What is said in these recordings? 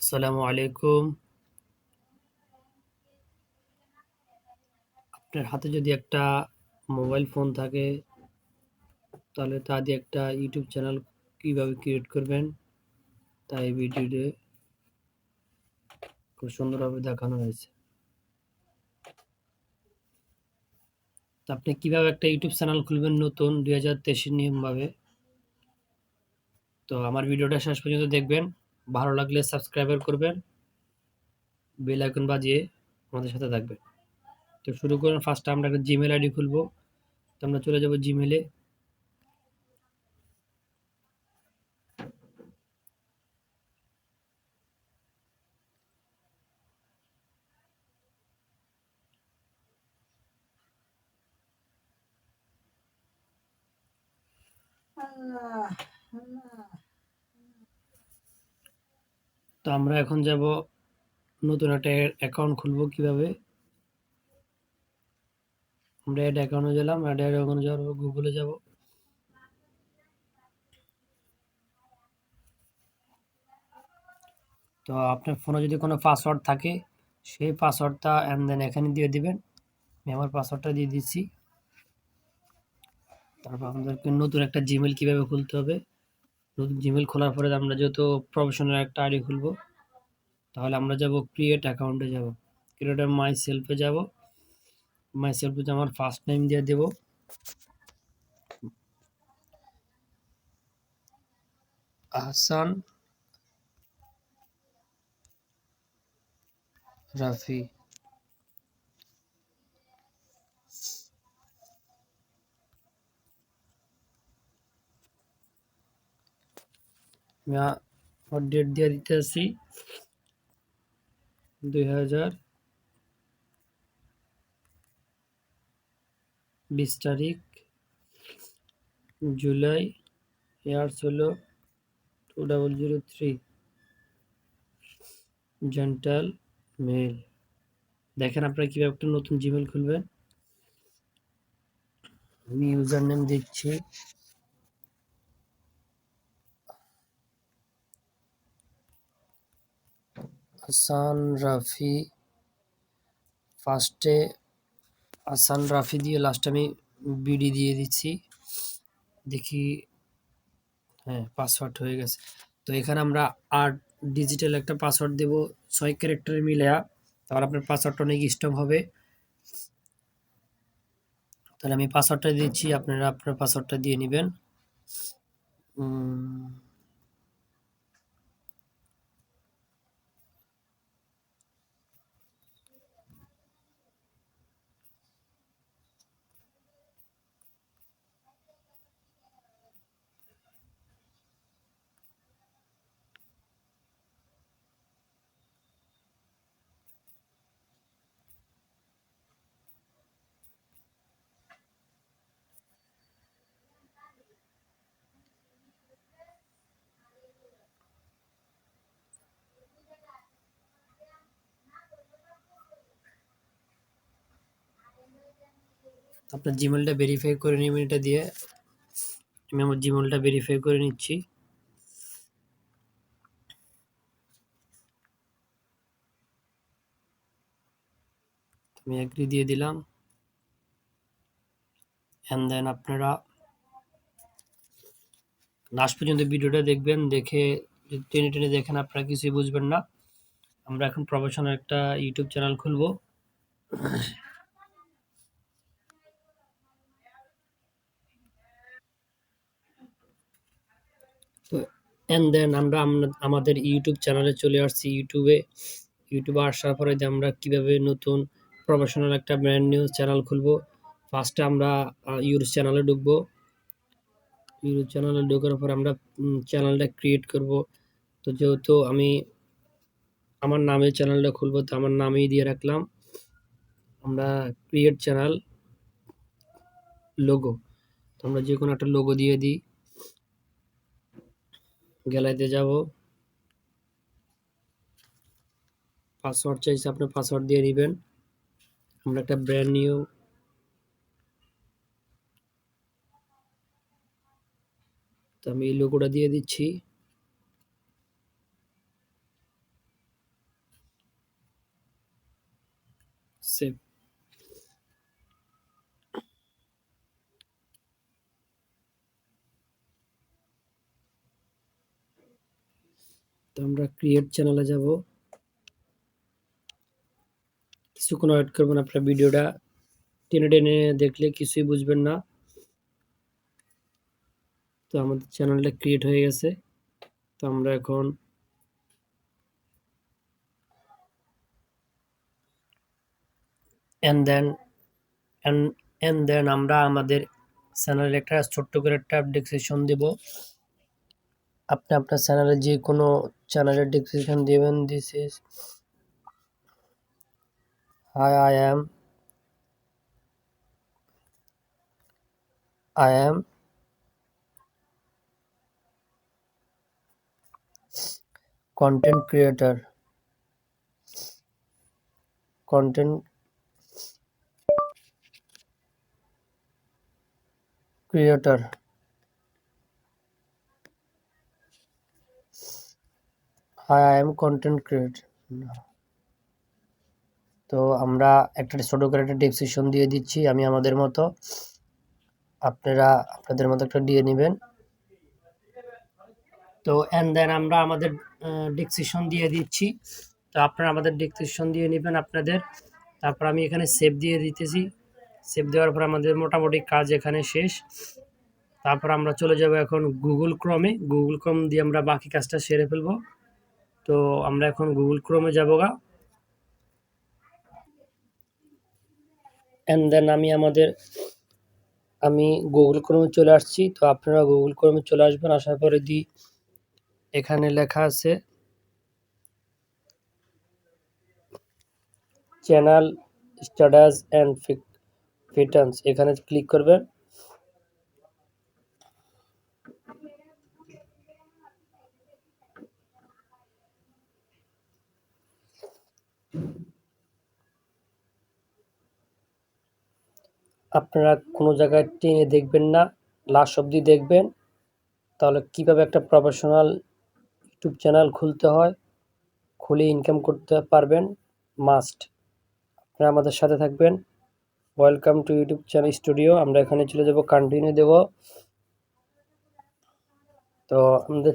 আসসালামু আলাইকুম। আপনার হাতে যদি একটা মোবাইল ফোন থাকে তাহলে তা দিয়ে একটা ইউটিউব চ্যানেল কিভাবে ক্রিয়েট করবেন তাই এই ভিডিওতে খুব সুন্দরভাবে দেখানো হয়েছে। তো আপনি কিভাবে একটা ইউটিউব চ্যানেল খুলবেন নতুন 2023 নিয়মভাবে। তো আমার ভিডিওটা শেষ পর্যন্ত দেখবেন। ভালো লাগলে সাবস্ক্রাইবার করবেন, বেল আইকন বাজিয়ে আমাদের সাথে থাকবেন। তো শুরু করুন। ফার্স্টে আমরা একটা জিমেল আইডি খুলবো। তো আমরা চলে যাব জিমেলে। তো আমরা এখন যাব নতুন একটা অ্যাকাউন্ট খুলবো কিভাবে। আমরা অ্যাড অ্যাকাউন্টে গেলাম, অ্যাড অ্যাকাউন্টে যাওয়ার পর গুগলে যাব। তো আপনার ফোনে যদি কোনো পাসওয়ার্ড থাকে সেই পাসওয়ার্ডটা অ্যান্ড দেন এখানে দিয়ে দিবেন। আমি আমার পাসওয়ার্ডটা দিয়ে দিচ্ছি। তারপর আমাদেরকে নতুন একটা জিমেল কিভাবে খুলতে হবে। নতুন জিমেল খোলার পরে আমরা যেহেতু প্রফেশনাল একটা আইডি খুলবো, তাহলে আমরা যাব ক্রিয়েট অ্যাকাউন্টে যাব। ক্রিয়েট মাই সেলফে যাব। মাই সেলফে আমার ফার্স্ট নেম দিয়ে দেব, আহসান রাফি। আমি আমার ডেট দিয়ে দিতে আসি 2020 তারিখ, জুলাই, ইয়ার্স হলো 2003, জেন্টাল মেল। দেখেন আপনারা কিভাবে একটা নতুন জিমেল খুলবেন। আমি ইউজার নেম দিচ্ছি হাসান রাফি। ফার্স্টে হাসান রাফি দিয়ে লাস্টে আমি বিডি দিয়ে দিচ্ছি। দেখি, হ্যাঁ পাসওয়ার্ড হয়ে গেছে। তো এখানে আমরা 8 ডিজিটাল একটা পাসওয়ার্ড দেব, 6 ক্যারেক্টারে মিলেয়া। তাহলে আপনার পাসওয়ার্ডটা অনেক স্ট্রং হবে। তাহলে আমি পাসওয়ার্ডটা দিচ্ছি, আপনারা আপনার পাসওয়ার্ডটা দিয়ে নেবেন। আপনার জিমেলটা ভেরিফাই করে নেবেন এটা দিয়ে। আমি আমার জিমেলটা ভেরিফাই করে নিচ্ছি। আমি এগ্রি দিয়ে দিলাম। অ্যান্ড দেন আপনারা লাস্ট পর্যন্ত ভিডিওটা দেখবেন। দেখে যদি টেনে টেনে দেখেন আপনারা কিছুই বুঝবেন না। আমরা এখন প্রফেশনাল একটা ইউটিউব চ্যানেল খুলবো। তো অ্যান্ড দেন আমরা আমাদের ইউটিউব চ্যানেলে চলে আসছি। ইউটিউবে আসার পরে যে আমরা কিভাবে নতুন প্রফেশনাল একটা ব্র্যান্ড নিউ চ্যানেল খুলবো। ফার্স্টে আমরা ইউটিউব চ্যানেলে ঢুকবো। ইউটিউব চ্যানেলে ঢোকার পর আমরা চ্যানেলটা ক্রিয়েট করব। তো যেহেতু আমি আমার নামে চ্যানেলটা খুলবো, তো আমার নামেই দিয়ে রাখলাম আমরা ক্রিয়েট চ্যানেল লোগো। তো আমরা যে কোনো একটা লোগো দিয়ে দিই। গ্যালারিতে যাব, পাসওয়ার্ড চাইছে, আপনি পাসওয়ার্ড দিয়ে নেবেন। আমরা একটা ব্র্যান্ড নিউ তো আমি এই লোগোটা দিয়ে দিচ্ছি। সেভ। তো আমরা ক্রিয়েট চ্যানেলে যাব, কিছুক্ষণ ওয়েট করবেন। আপনার ভিডিওটা টেনে টেনে দেখলে কিছুই বুঝবেন না। তো আমাদের চ্যানেলটা ক্রিয়েট হয়ে গেছে। তো আমরা এখন and then আমরা আমাদের চ্যানেলে একটা ছোট্ট করে একটা ডেসক্রিপশন দেব। আপনি আপনার চ্যানেলে যে কোনো চ্যানেলের ডেসক্রিপশন দিবেন। This is hi I am content creator. Content creator. Hi, I am content creator. তো আমরা একটা ছোট করে একটা ডেসক্রিপশন দিয়ে দিচ্ছি আমি আমাদের মতো, আপনারা আপনাদের মতো একটা দিয়ে নেবেন। তো এন্ড দেন আমরা আমাদের ডেসক্রিপশন দিয়ে দিচ্ছি। তো আপনারা আমাদের ডেসক্রিপশন দিয়ে নেবেন আপনাদের। তারপর আমি এখানে সেভ দিয়ে দিতেছি। সেভ দেওয়ার পর আমাদের মোটামুটি কাজ এখানে শেষ। তারপর আমরা চলে যাব এখন গুগল ক্রমে। গুগল ক্রোম দিয়ে আমরা বাকি কাজটা সেরে ফেলবো। তো আমরা এখন গুগল ক্রোমে যাবো গা। এন্ড দেন আমি গুগল ক্রোমে চলে আসছি। তো আপনারা গুগল ক্রোমে চলে আসবেন। আসার পরে এখানে লেখা আছে চ্যানেল স্ট্যাটাস অ্যান্ড ফিটন্স, এখানে ক্লিক করবেন। আপনারা কোনো জায়গায় টেনে দেখবেন না, লাস্ট অবধি দেখবেন। তাহলে কিভাবে একটা প্রফেশনাল ইউটিউব চ্যানেল খুলতে হয়, খুলে ইনকাম করতে পারবেন, মাস্ট। আপনারা আমাদের সাথে থাকবেন। Welcome to YouTube channel studio. আমরা এখানে চলে যাব, কন্টিনিউ দেব। তো আমাদের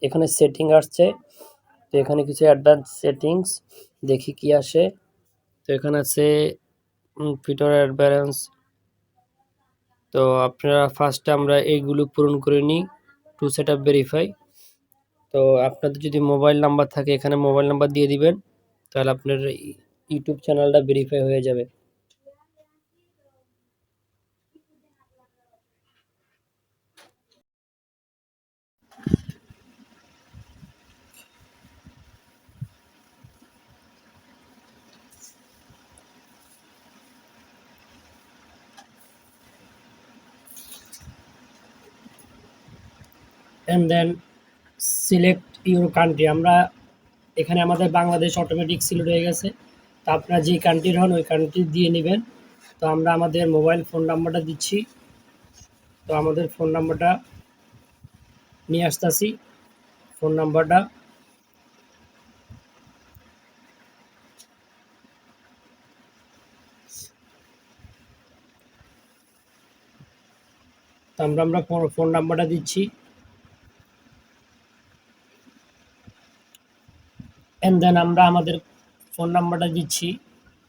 এখানে সেটিং আসছে। তো এখানে কিছু অ্যাডভান্স সেটিংস দেখি কি আসে। তো এখানে আছে ফিচার অ্যাডভান্স। তো আপনারা ফার্স্টে আমরা এইগুলো পূরণ করে নিই। To set up verify. তো আপনাদের যদি মোবাইল নাম্বার থাকে এখানে মোবাইল নাম্বার দিয়ে দিবেন, তাহলে আপনার ইউটিউব চ্যানেলটা ভেরিফাই হয়ে যাবে। And then select your country. আমরা এখানে আমাদের বাংলাদেশ অটোমেটিক সিলেক্ট হয়ে গেছে। তো আপনারা যে কান্ট্রির হন ওই কান্ট্রি দিয়ে নেবেন। তো আমরা আমাদের মোবাইল ফোন নাম্বারটা দিচ্ছি। তো আমাদের ফোন নাম্বারটা নিয়ে আসতেছি। ফোন নাম্বারটা তো আমরা ফোন নাম্বারটা দিচ্ছি। অ্যান্ড দেন আমরা আমাদের ফোন নাম্বারটা দিচ্ছি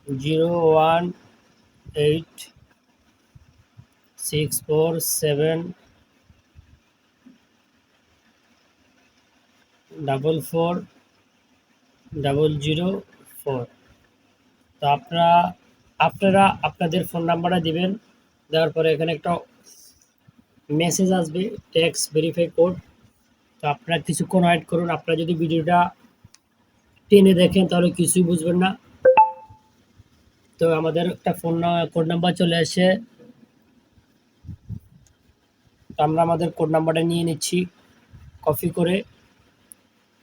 01864744004। তো আপনারা আপনাদের ফোন নাম্বারটা দিবেন। দেওয়ার পরে এখানে একটা মেসেজ আসবে, ট্যাক্স ভেরিফাই কোড। তো আপনারা কিছুক্ষণ ওয়েট করুন। আপনারা যদি ভিডিওটা টেনে দেখেন তাহলে কিছুই বুঝবেন না। তো আমাদের একটা কোড নাম্বার চলে আসে। তো আমরা আমাদের কোড নাম্বারটা নিয়ে নিচ্ছি কপি করে।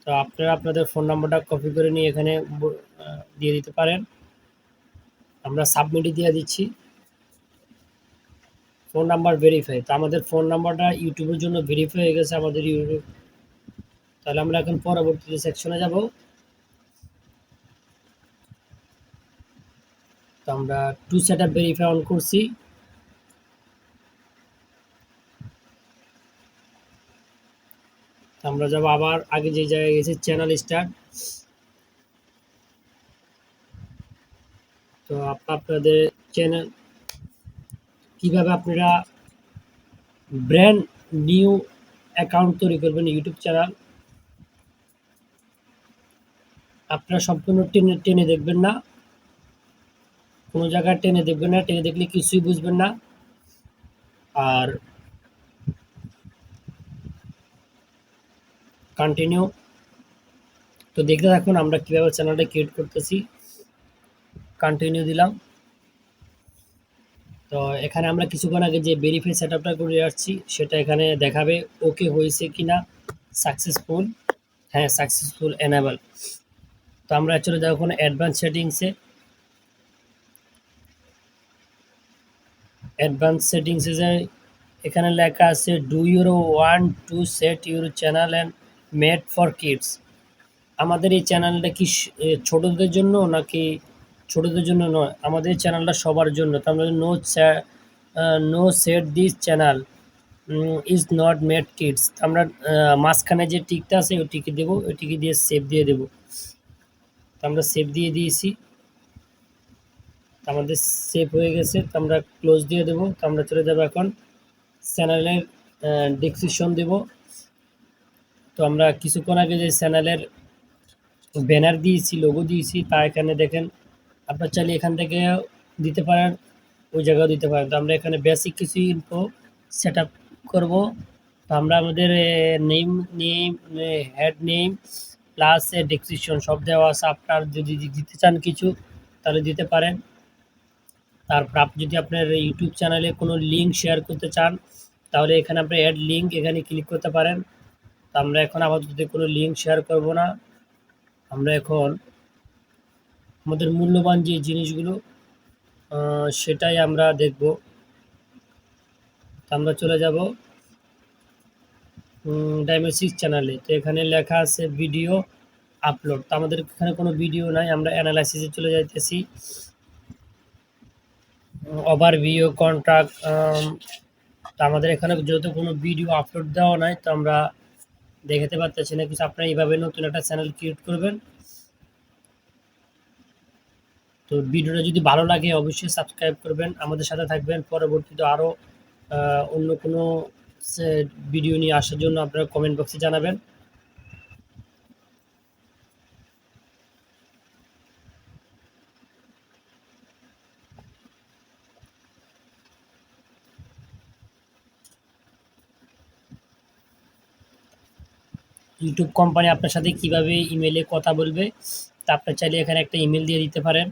তো আপনারা আপনাদের ফোন নাম্বারটা কপি করে নিয়ে এখানে দিয়ে দিতে পারেন। আমরা সাবমিটে দিয়ে দিচ্ছি। Phone number verify. তো আমাদের ফোন নাম্বারটা ইউটিউবের জন্য ভেরিফাই হয়ে গেছে আমাদের ইউটিউব। তাহলে আমরা এখন পরবর্তী সেকশনে যাব। তো আমরা টু সেটআপ ভেরিফাই অন করছি। তো আমরা যাব আবার আগে যে জায়গায় গেছি চ্যানেল স্টার্ট। তো আপনাদের চ্যানেল কিভাবে আপনারা ব্র্যান্ড নিউ অ্যাকাউন্ট তৈরি করবেন ইউটিউব চ্যানেল, আপনারা সম্পূর্ণ টেনে টেনে দেখবেন না, কোনো জায়গায় টেনে দেখবেন না, টেনে দেখলে কিছুই বুঝবেন না। আর কন্টিনিউ। তো দেখতে থাকুন আমরা কীভাবে চ্যানেলটা ক্রিয়েট করতেছি। কন্টিনিউ দিলাম। তো এখানে আমরা কিছুক্ষণ আগে যে ভেরিফাই সেটআপটা করে আসছি সেটা এখানে দেখাবে ওকে হয়েছে কিনা, সাকসেসফুল, হ্যাঁ সাকসেসফুল এনেবল। তো আমরা চলে যাবো ওখানে অ্যাডভান্স সেটিংসে। অ্যাডভান্স সেটিংসে যাই, এখানে লেখা আছে do your one to set your channel and made for kids. আমাদের এই চ্যানেলটা কি ছোটদের জন্য নাকি? ছোটদের জন্য নয়, আমাদের এই চ্যানেলটা সবার জন্য। তো আমরা no set this channel is not made kids. আমরা মাঝখানে যে টিকটা আছে ওই টিকে দেবো, ওই টিকে দিয়ে সেভ দিয়ে দেবো। তো আমরা সেভ দিয়ে দিয়েছি, আমাদের সেভ হয়ে গেছে। তো আমরা ক্লোজ দিয়ে দেবো। তো আমরা চলে যাবো এখন চ্যানেলের ডেসক্রিপশন দেব। তো আমরা কিছুক্ষণ আগে যে চ্যানেলের ব্যানার দিয়েছি, লোগো দিয়েছি, তা এখানে দেখেন। আপনার চাইলে এখান থেকে দিতে পারেন, ওই জায়গাও দিতে পারেন। তো আমরা এখানে বেসিক কিছু ইনফো সেট আপ করবো। তো আমরা আমাদের name name head name plus description সব দেওয়া আছে। আপনার যদি দিতে চান কিছু তাহলে দিতে পারেন। তারপর আপনি যদি আপনার ইউটিউব চ্যানেলে কোনো লিঙ্ক শেয়ার করতে চান তাহলে এখানে আপনি অ্যাড লিঙ্ক এখানে ক্লিক করতে পারেন। তো আমরা এখন আপাতত কোনো লিঙ্ক শেয়ার করব না, আমরা এখন আমাদের মূল্যবান যে জিনিসগুলো সেটাই আমরা দেখব। তো আমরা চলে যাব ডাইমেসিক্স চ্যানেলে। তো এখানে লেখা আছে ভিডিও আপলোড। তো আমাদের এখানে কোনো ভিডিও নাই, আমরা অ্যানালাইসিসে চলে যাইতেছি। Overview contract. তো আমাদের এখানে যেহেতু কোনো ভিডিও আপলোড দেওয়া নাই তো আমরা দেখাতে পারতেছি না কিছু। আপনারা এইভাবে নতুন একটা চ্যানেল ক্রিয়েট করবেন। তো ভিডিওটা যদি ভালো লাগে অবশ্যই সাবস্ক্রাইব করবেন, আমাদের সাথে থাকবেন। পরবর্তীতে আরও অন্য কোনো ভিডিও নিয়ে আসার জন্য আপনারা কমেন্ট বক্সে জানাবেন। ইউটিউব কোম্পানি আপনার সাথে কিভাবে ইমেলে কথা বলবে তা আপনার চাইলে এখানে একটা ইমেল দিয়ে দিতে পারেন।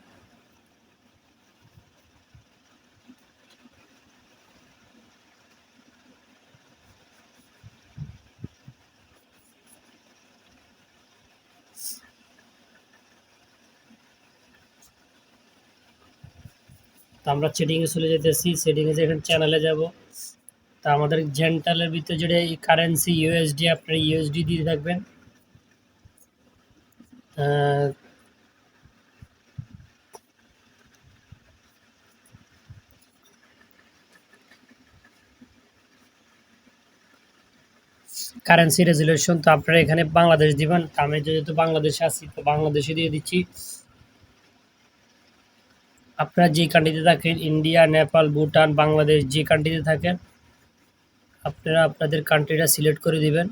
তো আমরা সেটিংয়ে চলে যেতেছি, সেটিংয়ে যে এখানে চ্যানেলে যাব। তা আমাদের জেন্টালের ভিতরে যেটা এই কারেন্সি ইউএসডি, আপনারা ইউএসডি দিয়ে থাকবেন। কারেন্সি রেজুলেশন তো আপনারা এখানে বাংলাদেশ দিবেন। আমি যেহেতু বাংলাদেশে আছি তো বাংলাদেশে দিয়ে দিচ্ছি। আপনারা যে কান্ট্রিতে থাকেন, ইন্ডিয়া, নেপাল, ভুটান, বাংলাদেশ, যে কান্ট্রিতে থাকেন আপনারা আপনাদের কান্ট্রিটা সিলেক্ট করে দিবেন।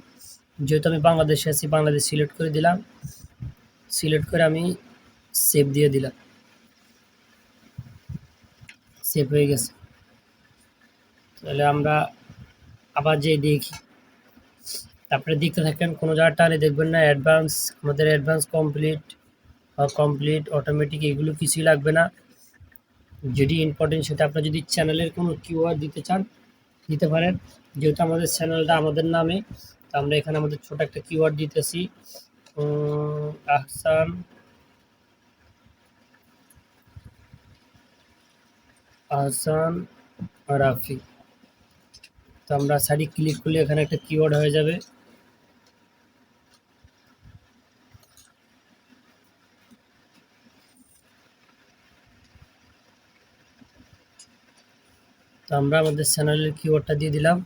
যেহেতু আমি বাংলাদেশে আছি বাংলাদেশ সিলেক্ট করে দিলাম। সিলেক্ট করে আমি সেভ দিয়ে দিলাম, সেভ হয়ে গেছে। তাহলে আমরা আবার যে দেখি, তারপরে দেখতে থাকেন, কোনো জায়গায় টানে দেখবেন না। অ্যাডভান্স, আমাদের অ্যাডভান্স কমপ্লিট কমপ্লিট অটোমেটিক এগুলো কিছুই লাগবে না। যেটি ইম্পর্টেন্ট সেটা আপনার যদি চ্যানেলের কোনো কিওয়ার্ড দিতে চান দিতে পারেন। যেহেতু আমাদের চ্যানেলটা আমাদের নামে তো আমরা এখানে আমাদের ছোট একটা কিওয়ার্ড দিতেছি, আহসান আহসান রাফি। তো আমরা সাইডে ক্লিক করলে এখানে একটা কিওয়ার্ড হয়ে যাবে। তো আমরা আমাদের চ্যানেলের কিওয়ার্ডটা দিয়ে দিলাম।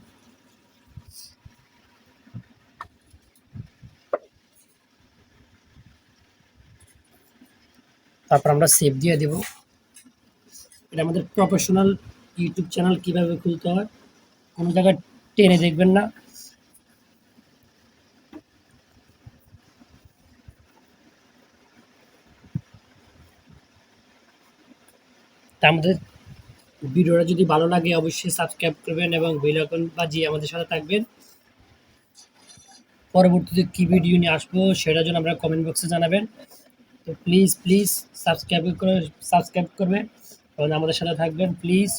তারপর আমরা সেভ দিয়ে দেব। এটা আমাদের প্রফেশনাল ইউটিউব চ্যানেল কিভাবে খুলতে হয়, কোনো জায়গায় টেনে দেখবেন না। তা আমাদের ভিডিওটা যদি ভালো লাগে অবশ্যই সাবস্ক্রাইব করবেন এবং বেল আইকন বাজিয়ে আমাদের সাথে থাকবেন। পরবর্তীতে কী ভিডিও নিয়ে আসবো সেটার জন্য আমরা কমেন্ট বক্সে জানাবেন। তো প্লিজ সাবস্ক্রাইব করবেন এবং আমাদের সাথে থাকবেন প্লিজ।